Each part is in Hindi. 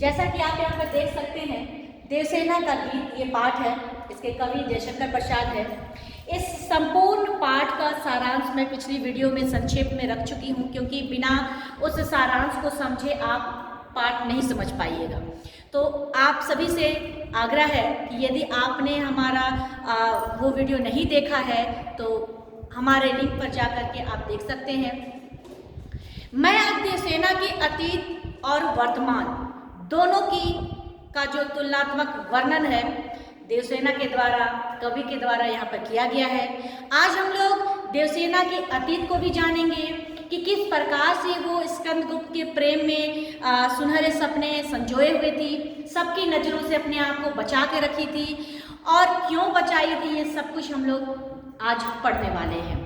जैसा कि आप यहाँ पर देख सकते हैं, देवसेना का गीत ये पाठ है, इसके कवि जयशंकर प्रसाद है। इस संपूर्ण पाठ का सारांश मैं पिछली वीडियो में संक्षेप में रख चुकी हूँ, क्योंकि बिना उस सारांश को समझे आप पाठ नहीं समझ पाइएगा। तो आप सभी से आग्रह है कि यदि आपने हमारा वो वीडियो नहीं देखा है तो हमारे लिंक पर जाकर के आप देख सकते हैं। मैं आज देवसेना के अतीत और वर्तमान दोनों का जो तुलनात्मक वर्णन है देवसेना के द्वारा, कवि के द्वारा यहाँ पर किया गया है। आज हम लोग देवसेना के अतीत को भी जानेंगे कि किस प्रकार से वो स्कंदगुप्त के प्रेम में सुनहरे सपने संजोए हुए थी, सबकी नज़रों से अपने आप को बचा के रखी थी और क्यों बचाई थी, ये सब कुछ हम लोग आज पढ़ने वाले हैं।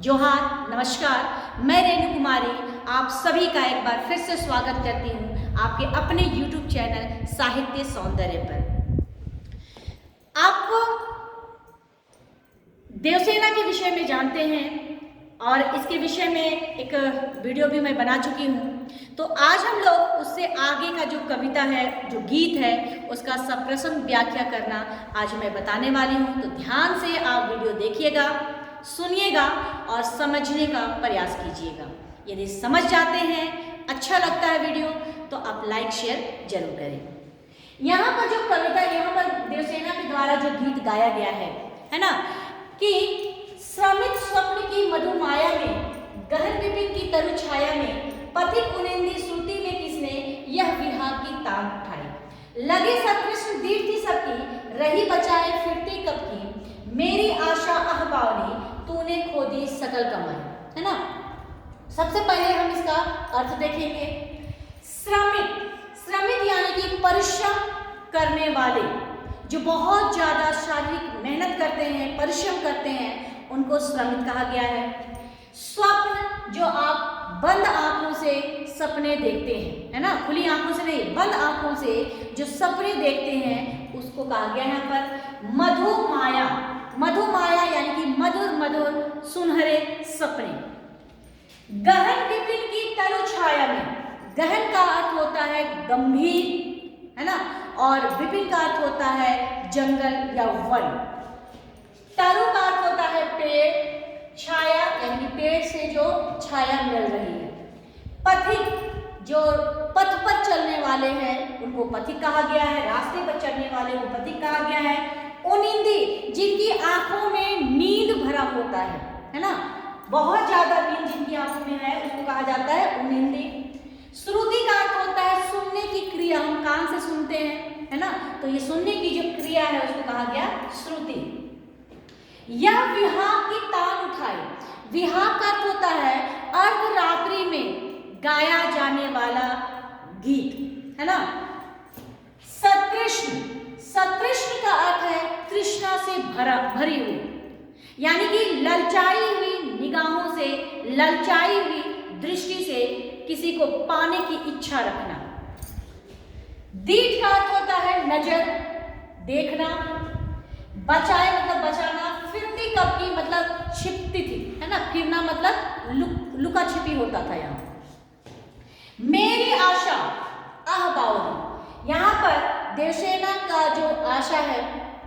जोहार, नमस्कार, मैं रेणु कुमारी आप सभी का एक बार फिर से स्वागत करती हूँ आपके अपने YouTube चैनल साहित्य सौंदर्य पर। आप देवसेना के विषय में जानते हैं और इसके विषय में एक वीडियो भी मैं बना चुकी हूँ। तो आज हम लोग उससे आगे का जो कविता है, जो गीत है, उसका सप्रसंग व्याख्या करना आज मैं बताने वाली हूँ। तो ध्यान से आप वीडियो देखिएगा, सुनिएगा और समझने का प्रयास कीजिएगा। यदि समझ जाते हैं, अच्छा लगता है वीडियो, तो आप लाइक शेयर जरूर करें। यहाँ पर जो कविता, यहाँ पर देवसेना के द्वारा जो गीत गाया गया है ना, कि श्रमित स्वप्न की मधुमाया में, गहन विपिन की तरु छाया में, पथिक उनिंदी श्रुति में किसने यह विहार की तान उठाई। लगे सकृष्ण दीर थी सबकी, रही बचाए फिरती कब की, मेरी आशा आह बावली तूने खो दी सकल कमाई। है ना। सबसे पहले हम इसका अर्थ देखेंगे। श्रमित यानी कि परिश्रम करने वाले, जो बहुत ज्यादा शारीरिक मेहनत करते हैं, परिश्रम करते हैं, उनको श्रमित कहा गया है। स्वप्न, जो आप बंद आंखों से सपने देखते हैं, है ना, खुली आंखों से नहीं, बंद आंखों से जो सपने देखते हैं, उसको कहा गया है यहाँ पर मधुमाया। मधुमाया यानी कि मधुर मधुर सुनहरे सपने। गहन विपिन की तरु छाया में, गहन का अर्थ होता है गंभीर, है ना, और विपिन का अर्थ होता है जंगल या वन। तरु का अर्थ होता है पेड़, छाया यानी पेड़ से जो छाया मिल रही है। पथिक, जो पथ पर चलने वाले हैं उनको पथिक कहा गया है, रास्ते पर चलने वाले को पथिक कहा गया है। उनिंदी, जिनकी आंखों में नींद भरा होता है ना, बहुत ज्यादा नींद जिनकी आंखों में है उसको कहा जाता है उनिंदी। श्रुति का अर्थ होता है सुनने की क्रिया, हम कान से सुनते हैं, है ना, तो ये सुनने की जो क्रिया है उसको कहा गया श्रुति। यह विहार की तान उठाई। विहार का अर्थ होता है अर्धरात्रि में गाया जाने वाला गीत, है ना। सतृष्ण, सतृष्ण का अर्थ है तृष्णा से भरी हुई, यानी कि ललचाई हुई निगाहों से, ललचाई हुई दृष्टि से किसी को पाने की इच्छा रखना। दीठ का अर्थ होता है नजर, देखना। बचाए मतलब बचाना। फिरती कब की मतलब छिपती थी, है ना, फिरना मतलब लुका छिपी होता था। यहाँ मेरी आशा आह बावली, यहाँ पर देवसेना का जो आशा है,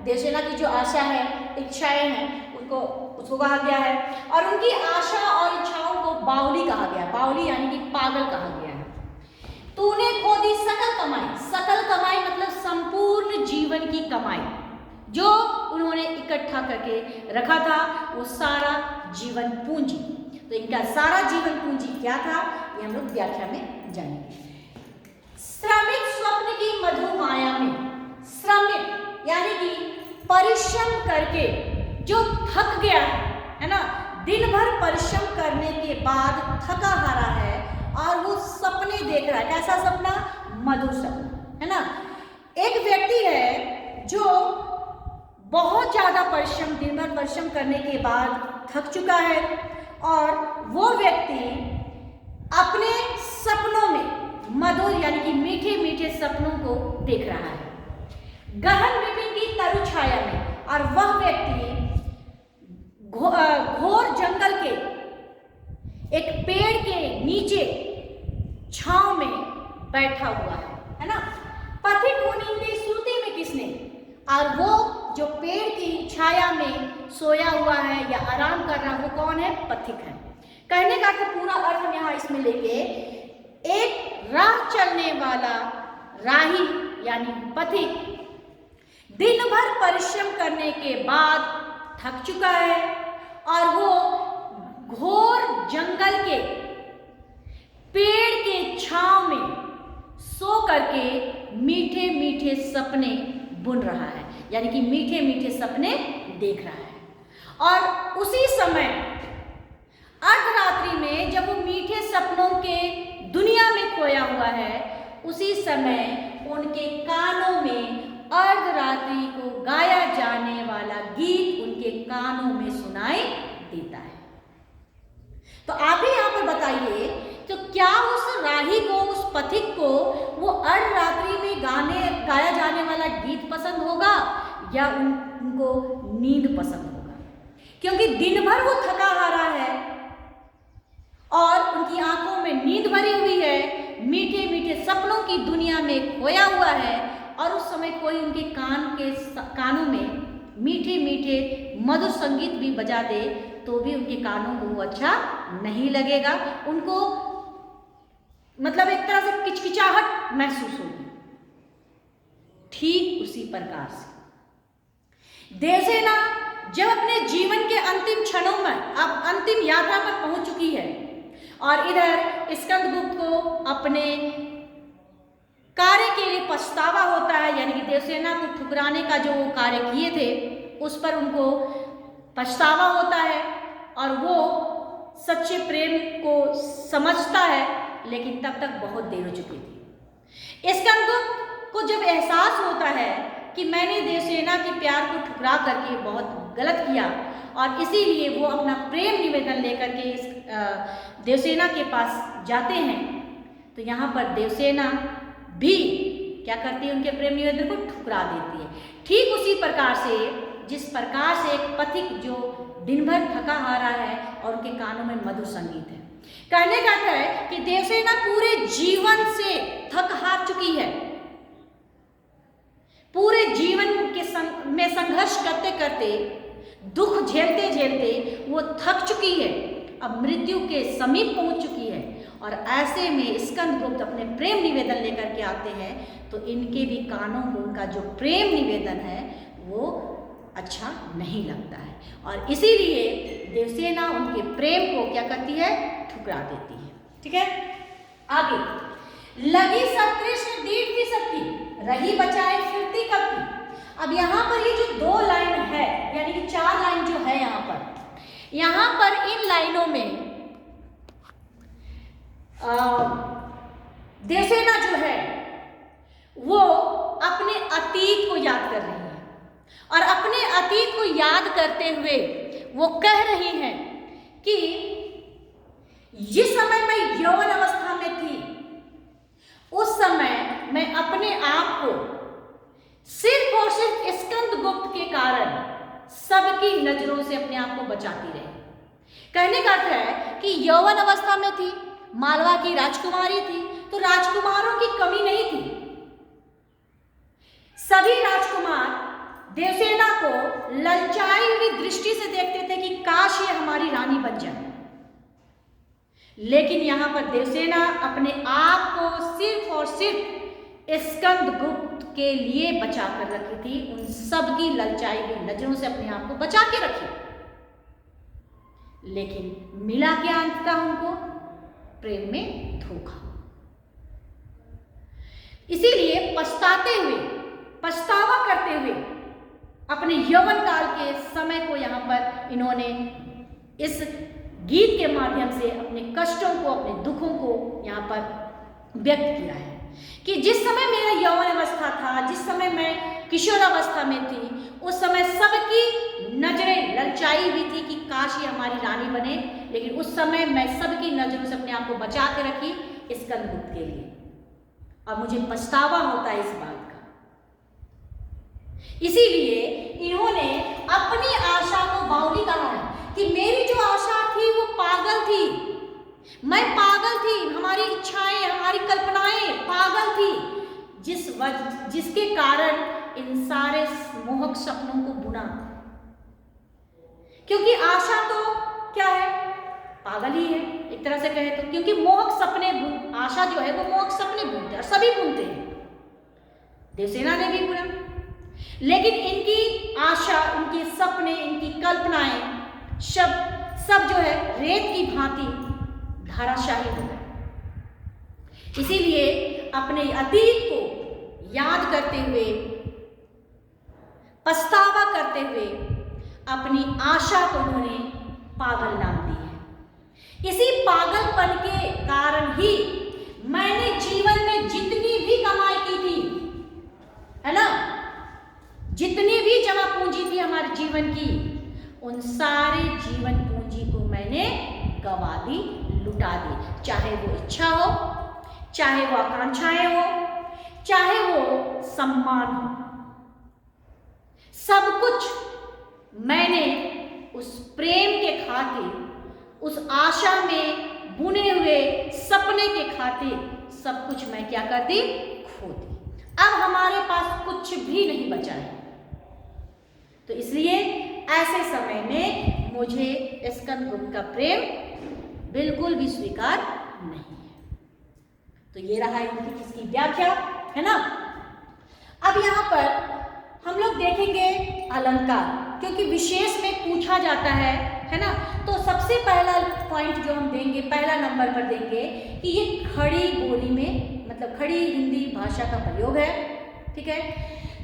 देवसेना की जो आशा है, इच्छाएं हैं, उसको कहा गया है। और उनकी आशा और इच्छाओं को बावली कहा गया। बावली यानी कि पागल कहा गया है। तूने खो दी सकल कमाई। सकल कमाई मतलब संपूर्ण जीवन की कमाई, जो उन्होंने इकट्ठा करके रखा था, वो सारा जीवन पूंजी। तो इनका सारा जीवन पूंजी क्या था, ये हम लोग व्याख्या में जानेंगे। श्रमिक स्वप्न की मधुमाया में, श्रमिक यानी कि परिश्रम करके जो थक गया है ना, दिन भर परिश्रम करने के बाद थका हारा है और वो सपने देख रहा है। कैसा सपना? मधुर सपना, है ना। एक व्यक्ति है जो बहुत ज्यादा परिश्रम, दिन भर परिश्रम करने के बाद थक चुका है और वो व्यक्ति अपने सपनों में मधुर यानी कि मीठे मीठे सपनों को देख रहा है गहन विपिन की तरु छाया में, और वह व्यक्ति घोर जंगल के एक पेड़ के नीचे छांव में बैठा हुआ है। है ना। पथिक को नींदे सूती में किसने, और वो जो पेड़ की छाया में सोया हुआ है या आराम कर रहा है वो कौन है, पथिक है। कहने का तो पूरा अर्थ हम यहाँ इसमें लेंगे, एक राह चलने वाला राही यानी पथिक दिन भर परिश्रम करने के बाद थक चुका है और वो घोर जंगल के पेड़ के छांव में सो करके मीठे मीठे सपने बुन रहा है, यानी कि मीठे मीठे सपने देख रहा है। और उसी समय अर्धरात्रि में जब वो मीठे सपनों के दुनिया में खोया हुआ है, उसी समय उनके कानों में अर्धरात्रि को गाया जाने वाला गीत उनके कानों में सुनाई देता है। तो आप ही यहाँ पर बताइए, तो क्या उस राही को, उस पथिक को वो अर्धरात्रि में गाया जाने वाला गीत पसंद होगा या उनको नींद पसंद होगा? क्योंकि दिन भर वो थका हारा है और उनकी आंखों में नींद भरी हुई है, मीठे मीठे सपनों की दुनिया में खोया हुआ है, और उस समय कोई उनके कानों में मीठे मीठे मधुर संगीत भी बजा दे तो भी उनके कानों को वो अच्छा नहीं लगेगा, उनको मतलब एक तरह से किचकिचाहट महसूस होगी। ठीक उसी प्रकार से देवसेना जब अपने जीवन के अंतिम क्षणों में अब अंतिम यात्रा पर पहुंच चुकी है और इधर स्कंदगुप्त को अपने कार्य के लिए पछतावा होता है, यानी कि देवसेना को ठुकराने का जो कार्य किए थे उस पर उनको पछतावा होता है और वो सच्चे प्रेम को समझता है, लेकिन तब तक बहुत देर हो चुकी थी। स्कंदगुप्त को जब एहसास होता है कि मैंने देवसेना के प्यार को ठुकरा करके बहुत गलत किया और इसीलिए वो अपना प्रेम निवेदन लेकर के इस देवसेना के पास जाते हैं, तो यहाँ पर देवसेना भी क्या करती है, उनके प्रेम निवेदन को ठुकरा देती है। ठीक उसी प्रकार से जिस प्रकार से एक पथिक जो दिन भर थका हारा है और उनके कानों में मधुर संगीत है। कहने का अर्थ है कि देवसेना पूरे जीवन से थक हार चुकी है, पूरे जीवन में संघर्ष करते करते, दुख झेलते झेलते वो थक चुकी है, अब मृत्यु के समीप पहुंच चुकी है। और ऐसे में स्कंदगुप्त अपने प्रेम निवेदन लेकर के आते हैं, तो इनके भी कानों को उनका जो प्रेम निवेदन है वो अच्छा नहीं लगता है और इसीलिए देवसेना उनके प्रेम को क्या करती है, ठुकरा देती है। ठीक है, आगे लगी सब कृष्ण दीठ थी सबकी, रही बचाए फिरती कब की। अब यहाँ पर ये जो दो लाइन है, यानी कि चार लाइन जो है यहाँ पर इन लाइनों में देवसेना जो है वो अपने अतीत को याद कर रही है और अपने अतीत को याद करते हुए वो कह रही हैं कि जिस समय मैं यौवन अवस्था में थी उस समय मैं अपने आप को सिर्फ और सिर्फ स्कंदगुप्त के कारण सबकी नजरों से अपने आप को बचाती रही। कहने का अर्थ है कि यौवन अवस्था में थी, मालवा की राजकुमारी थी, तो राजकुमारों की कमी नहीं थी। सभी राजकुमार देवसेना को ललचाई हुई दृष्टि से देखते थे कि काश ये हमारी रानी बन जाए, लेकिन यहां पर देवसेना अपने आप को सिर्फ और सिर्फ स्कंदगुप्त के लिए बचा कर रखी थी, उन सब की ललचाई हुई नजरों से अपने आप को बचा के रखी। लेकिन मिला क्या अंततः उनको, प्रेम में धोखा। इसीलिए पछताते हुए, पछतावा करते हुए अपने यौवन काल के समय को यहाँ पर इन्होंने इस गीत के माध्यम से अपने कष्टों को, अपने दुखों को यहाँ पर व्यक्त किया है कि जिस समय मेरा यौवन अवस्था था, जिस समय मैं किशोर अवस्था में थी, उस समय सबकी नजरें ललचाई हुई थी कि काश ये हमारी रानी बने, लेकिन उस समय मैं सबकी नजरों से अपने आप को बचा के रखी स्कंदगुप्त के लिए, और मुझे पछतावा होता है इस बात का। इसीलिए इन्होंने अपनी आशा को बावली कहा है कि मेरी जो आशा थी वो पागल थी, मैं पागल थी, हमारी इच्छाएं, हमारी कल्पनाएं पागल थी, जिसके कारण इन सारे मोहक सपनों को बुना। क्योंकि आशा तो क्या है, पागल ही है एक तरह से कहे तो, क्योंकि मोहक सपने आशा जो है वो मोहक सपने बुनते हैं और सभी बुनते हैं, देवसेना ने भी बुना। लेकिन इनकी आशा, इनके सपने, इनकी कल्पनाएं सब जो है रेत की भांति धाराशाही हो गए। इसीलिए अपने अतीत को याद करते हुए, पछतावा करते हुए अपनी आशा को उन्होंने पागल नाम दी है। इसी पागलपन के कारण ही मैंने जीवन में जितनी भी कमाई की थी, है ना, जितनी भी जमा पूंजी थी हमारे जीवन की, उन सारे जीवन पूंजी को मैंने गवा दी, लुटा दी। चाहे वो इच्छा हो, चाहे वो आकांक्षाएं हो, चाहे वो सम्मान हो, सब कुछ मैंने उस प्रेम के खातिर, उस आशा में बुने हुए सपने के खातिर सब कुछ मैं क्या कर दी, खो दी। अब हमारे पास कुछ भी नहीं बचा है। तो इसलिए ऐसे समय में मुझे स्कंदगुप्त का प्रेम बिल्कुल भी स्वीकार नहीं है। तो ये रहा इनकी इसकी व्याख्या, है ना। अब यहाँ पर हम लोग देखेंगे अलंकार, क्योंकि विशेष में पूछा जाता है ना। तो सबसे पहला पॉइंट जो हम देंगे, पहला नंबर पर देंगे कि ये खड़ी बोली में, मतलब खड़ी हिंदी भाषा का प्रयोग है, ठीक है।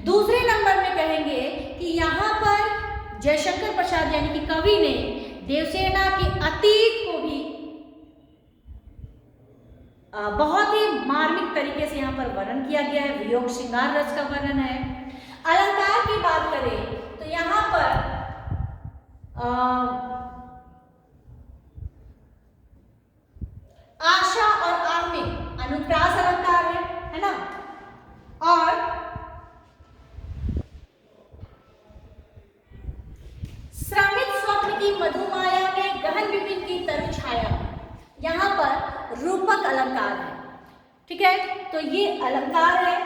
दूसरे नंबर में कहेंगे कि यहाँ पर जयशंकर प्रसाद यानी कि कवि ने देवसेना के अतीत को भी बहुत ही मार्मिक तरीके से यहाँ पर वर्णन किया गया है। वियोग श्रृंगार रस का वर्णन है। अलंकार की बात करें तो यहाँ पर आशा और आम में अनुप्रास अलंकार है ना। और श्रमित स्वप्न की मधुमाया में गहन विपिन की तरु छाया, यहाँ पर रूपक अलंकार है, ठीक है। तो ये अलंकार है,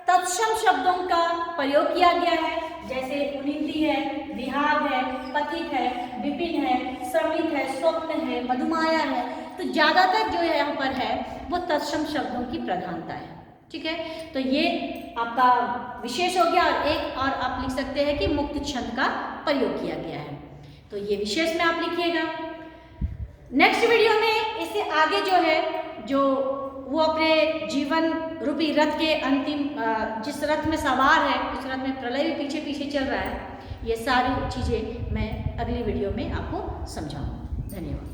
तत्सम शब्दों का प्रयोग किया गया है, जैसे पुनिंदी है, विहाग है, पथिक है, विपिन है, श्रमित है, स्वप्न है, मधुमाया है। तो ज्यादातर जो है यहाँ पर है वो तत्सम शब्दों की प्रधानता है, ठीक है। तो ये आपका विशेष हो गया। और एक और आप लिख सकते हैं कि मुक्त छंद का प्रयोग किया गया है। तो ये विशेष में आप लिखिएगा। नेक्स्ट वीडियो में इससे आगे जो है, जो वो अपने जीवन रूपी रथ के अंतिम, जिस रथ में सवार है, उस रथ में प्रलय भी पीछे पीछे चल रहा है, ये सारी चीज़ें मैं अगली वीडियो में आपको समझाऊंगी। धन्यवाद।